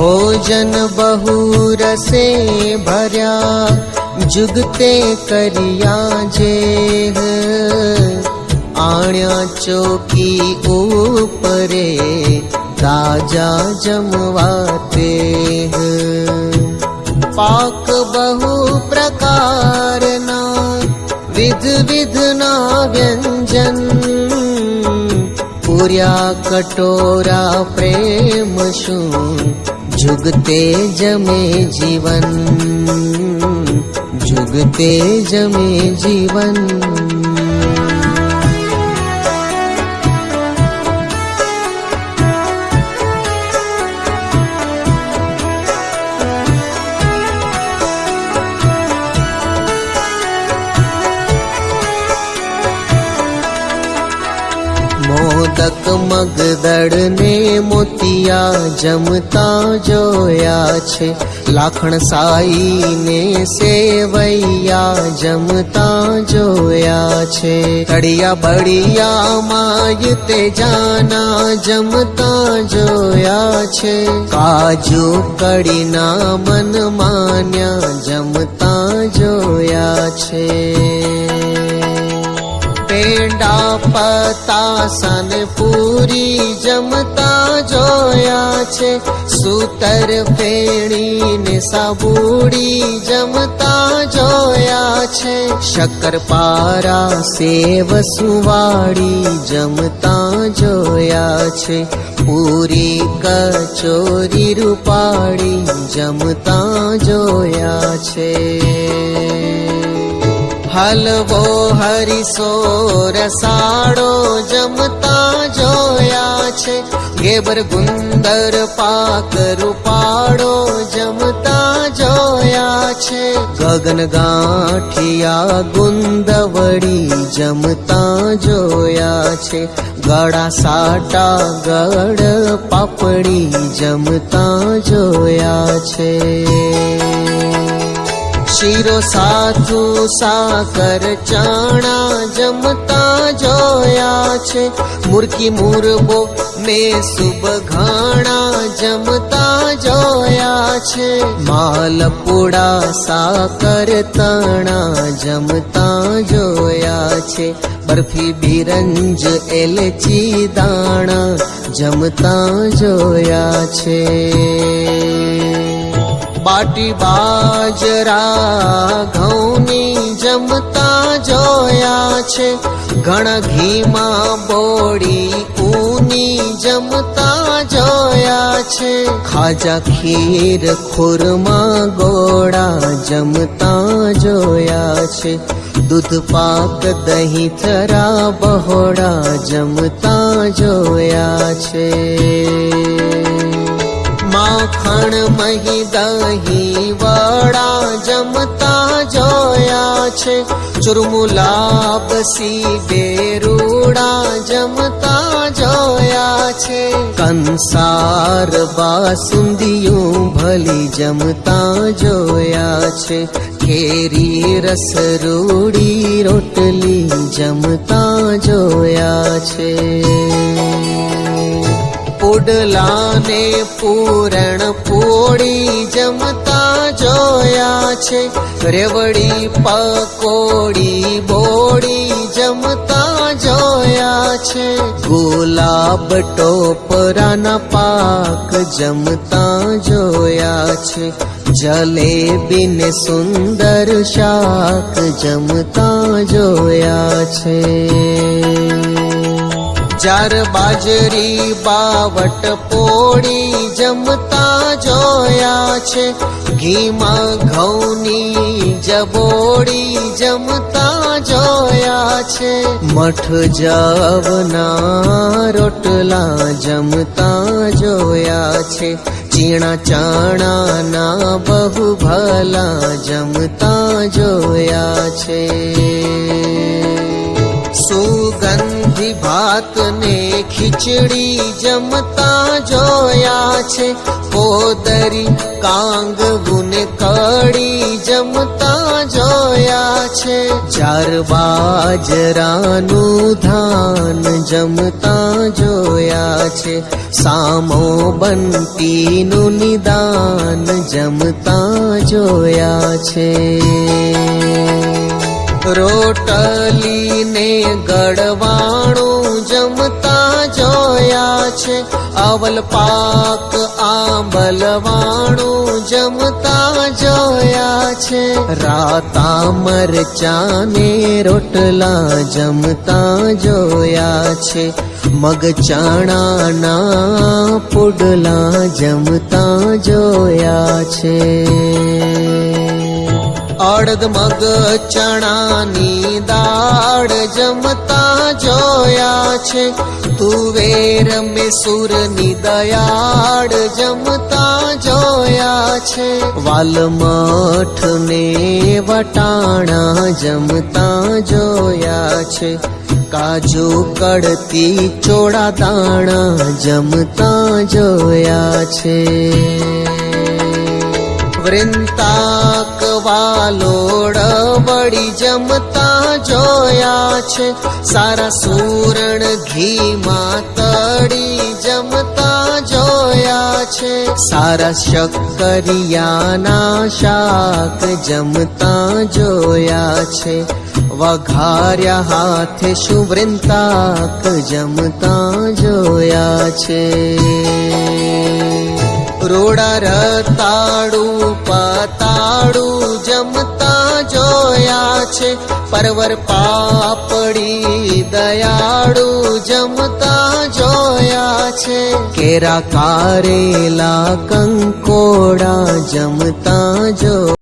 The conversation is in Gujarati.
भोजन बहु रसे भर्या, जुगते करिया जेह, आण्या चौकी ऊपरे, राजा जमवाते। पाक बहु प्रकारना, विध विधना व्यंजन, पूर्या कटोरा प्रेम शू, जुगते जमे जीवन, जुगते जमे जीवन। મોદક મગદળ ને મોતિયા જમતા જોયા છે, લાખણ સાઈ ને સેવૈયા જમતા જોયા છે, તળિયા બળિયા માય તે જાના જમતા જોયા છે, કાજુ કડીના મન માન્યા જમતા જોયા છે, પેંડા પતાસન પૂરી જમતા જોયા છે, સૂતર ફેણી ને સાબુડી જમતા જોયા છે, શક્કરપારા સેવ સુવાડી જમતા જોયા છે, પૂરી કચોરી રૂપાળી જમતા જોયા છે, હલવો હરીસો રસાડો જમતા જોયા છે, ગેબર ગુંદર પાક રૂપાડો જમતા જોયા છે, ગગન ગાંઠિયા ગુંદવડી જમતા જોયા છે, ગળા સાટા ગળ પાપડી જમતા જોયા છે, શીરો સાથુ સાકર ચણા જમતા જોયા છે, મુરકી મુરબો મેં સુબઘાણા જમતા જોયા છે, માલપુડા સાકર તણા જમતા જોયા છે, બરફી બિરંજ એલચી દાણા જમતા જોયા છે, બાટી બાજરા ઘઉંની જમતા જોયા છે, ઘણા ઘીમાં બોળી ઊની જમતા જોયા છે, ખાજા ખીર ખુરમા ગોળા જમતા જોયા છે, દૂધ પાક દહીં થરા બહોળા જમતા જોયા છે, માખણ મહી દહીં વડા જમતા જોયા છે, ચુરમુલાબ સી બેરુડા જમતા જોયા છે, કંસાર બાસુંદિયું ભલી જમતા જોયા છે, કેરી રસ રૂડી રોટલી જમતા જોયા છે, પુડલા ને પૂરણ પોળી જમતા જોયા છે, રેવડી પકોડી બોળી જમતા જોયા છે, ગુલાબ ટોપરાના પાક જમતા જોયા છે, જલેબી ને સુંદર શાક જમતા જોયા છે, જાર બાજરી બાવટ પોળી જમતા જોયા છે, ઘીમાં ઘઉંની જબોડી જમતા જોયા છે, મઠ જવના રોટલા જમતા જોયા છે, ચીણા ચાણાના બહુ ભલા જમતા જોયા છે, સુગંધ કઢી ભાત ને ખીચડી જમતા જોયા છે, પોદરી કાંગવું ને કઢી જમતા જોયા છે, ચાર બાજરાનું ધાન જમતા જોયા છે, સામો બંટીનું નિદાન જમતા જોયા છે, રોટલી ને ગળવાણું જમતા જોયા છે, અવલ પાક આંબલવાણું જમતા જોયા છે, રાતા મરચાને રોટલા જમતા જોયા છે, મગ ચણાના પુડલા જમતા જોયા છે, અડદ મગ ચણાની દાળ જમતા જોયા છે, તુવેર મેસૂરની દયાળ જમતા જોયા છે, વાલમઠ ને વટાણા જમતા જોયા છે, કાજુ કડતી ચોળા દાણા જમતા જોયા છે, વૃંતાક વાલોડ વળી જમતા જોયા છે, સારા સુરણ ઘીમાં તળી જમતા જોયા છે, સારા શક્કરિયાના શાક જમતા જોયા છે, વઘાર્યા હાથે શુવૃંતાક જમતા જોયા છે, રોડા રતાડું પતાડું જમતા જોયા છે, પરવર પાપડી દયાળું જમતા જોયા છે, કેરા કારેલા કંકોડા જમતા જો